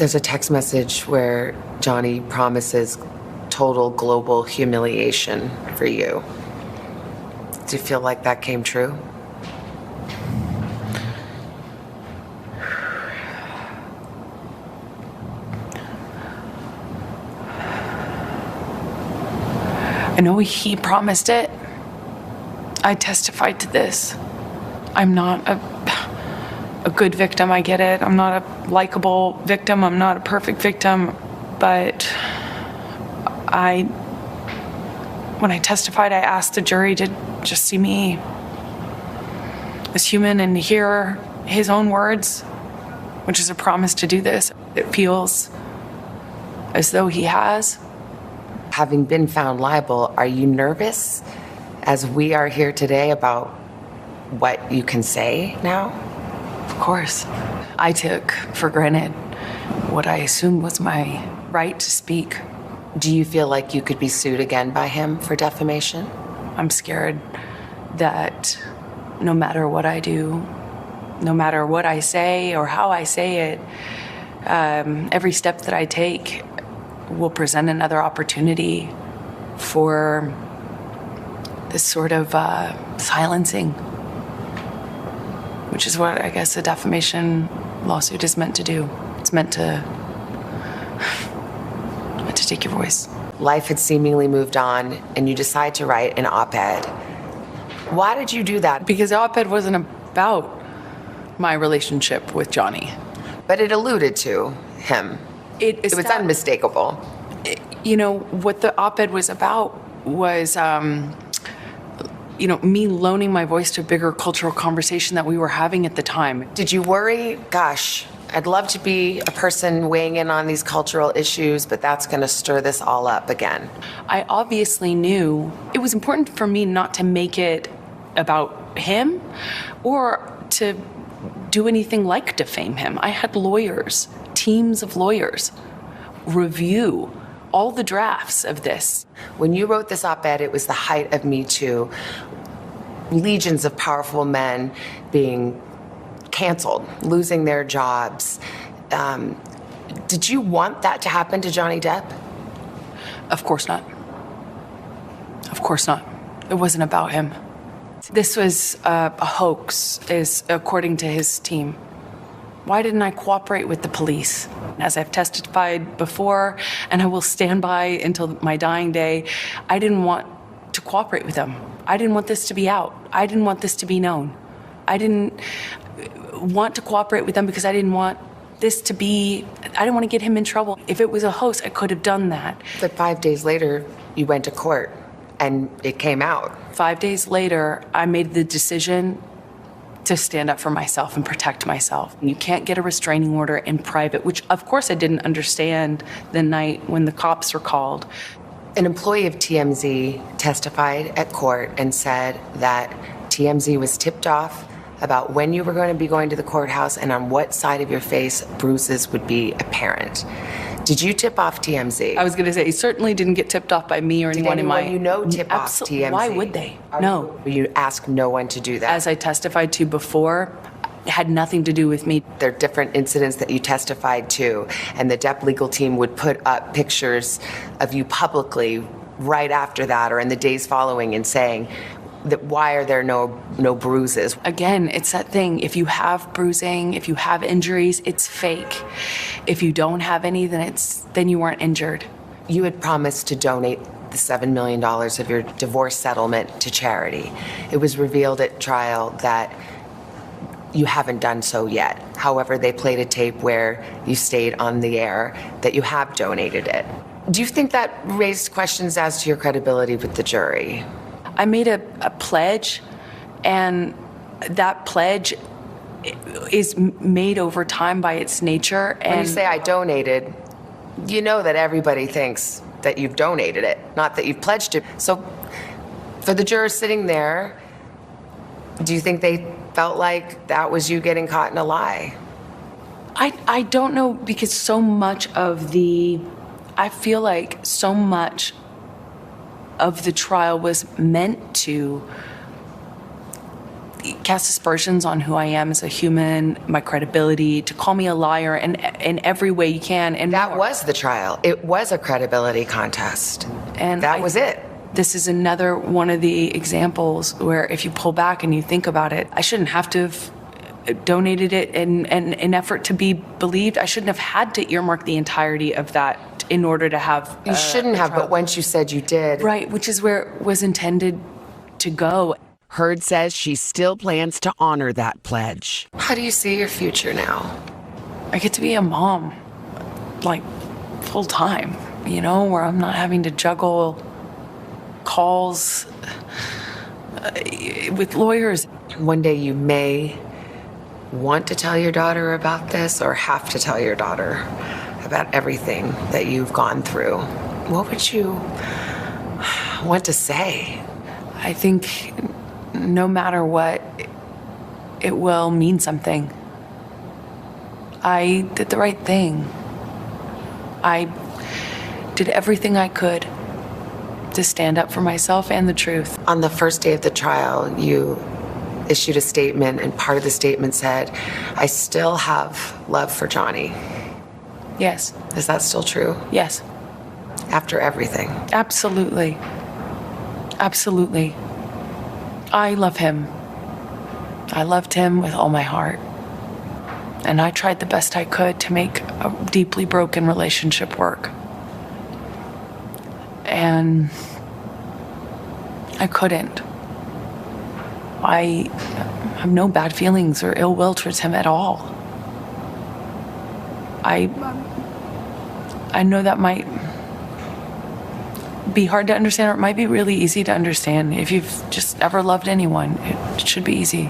There's a text message where Johnny promises total global humiliation for you. Do you feel like that came true? I know he promised it. I testified to this. I'm not a good victim, I get it. I'm not a likable victim. I'm not a perfect victim. But when I testified, I asked the jury to just see me as human and hear his own words, which is a promise to do this. It feels as though he has. Having been found liable, are you nervous as we are here today about what you can say now? Of course. I took for granted what I assumed was my right to speak. Do you feel like you could be sued again by him for defamation? I'm scared that no matter what I do, no matter what I say or how I say it, every step that I take will present another opportunity for this sort of silencing, which is what I guess a defamation lawsuit is meant to do. It's meant to take your voice. Life had seemingly moved on, and you decide to write an op-ed. Why did you do that? Because the op-ed wasn't about my relationship with Johnny. But it alluded to him. It was unmistakable. What the op-ed was about was, me loaning my voice to a bigger cultural conversation that we were having at the time. Did you worry, gosh, I'd love to be a person weighing in on these cultural issues, but that's going to stir this all up again? I obviously knew it was important for me not to make it about him or to do anything like defame him. I had lawyers, teams of lawyers, review all the drafts of this. When you wrote this op-ed, it was the height of Me Too. Legions of powerful men being canceled, losing their jobs. Did you want that to happen to Johnny Depp? Of course not. Of course not. It wasn't about him. This was a hoax, according to his team. Why didn't I cooperate with the police? As I've testified before, and I will stand by until my dying day, I didn't want to cooperate with them. I didn't want this to be out. I didn't want this to be known. I didn't want to cooperate with them because I didn't want this to be, I didn't want to get him in trouble. If it was a hoax, I could have done that. But 5 days later, you went to court and it came out. 5 days later, I made the decision to stand up for myself and protect myself. You can't get a restraining order in private, which of course I didn't understand the night when the cops were called. An employee of TMZ testified at court and said that TMZ was tipped off about when you were going to be going to the courthouse and on what side of your face bruises would be apparent. Did you tip off TMZ? I was going to say, he certainly didn't get tipped off by me or anyone in my... Did anyone tip off TMZ? Why would they? No. You asked no one to do that? As I testified to before, it had nothing to do with me. There are different incidents that you testified to, and the Depp legal team would put up pictures of you publicly right after that or in the days following and saying, that why are there no bruises? Again, it's that thing. If you have bruising, if you have injuries, it's fake. If you don't have any, then you weren't injured. You had promised to donate the $7 million of your divorce settlement to charity. It was revealed at trial that you haven't done so yet. However, they played a tape where you stayed on the air that you have donated it. Do you think that raised questions as to your credibility with the jury? I made a pledge, and that pledge is made over time by its nature. And when you say I donated, you know that everybody thinks that you've donated it, not that you've pledged it. So for the jurors sitting there, do you think they felt like that was you getting caught in a lie? I don't know, because I feel like so much of the trial was meant to cast aspersions on who I am as a human, my credibility, to call me a liar in every way you can. And That more. was the trial. It was a credibility contest. And that was it. This is another one of the examples where if you pull back and you think about it, I shouldn't have to have donated it in an effort to be believed. I shouldn't have had to earmark the entirety of that in order to have. You shouldn't have, but once you said you did. Right, which is where it was intended to go. Heard says she still plans to honor that pledge. How do you see your future now? I get to be a mom, like full time, you know, where I'm not having to juggle calls with lawyers. One day you may want to tell your daughter about this or have to tell your daughter about everything that you've gone through. What would you want to say? I think no matter what, it will mean something. I did the right thing. I did everything I could to stand up for myself and the truth. On the first day of the trial, you issued a statement, and part of the statement said, "I still have love for Johnny." Yes. Is that still true? Yes. After everything? Absolutely. Absolutely. I love him. I loved him with all my heart. And I tried the best I could to make a deeply broken relationship work. And I couldn't. I have no bad feelings or ill will towards him at all. I know that might be hard to understand, or it might be really easy to understand. If you've just ever loved anyone, it should be easy.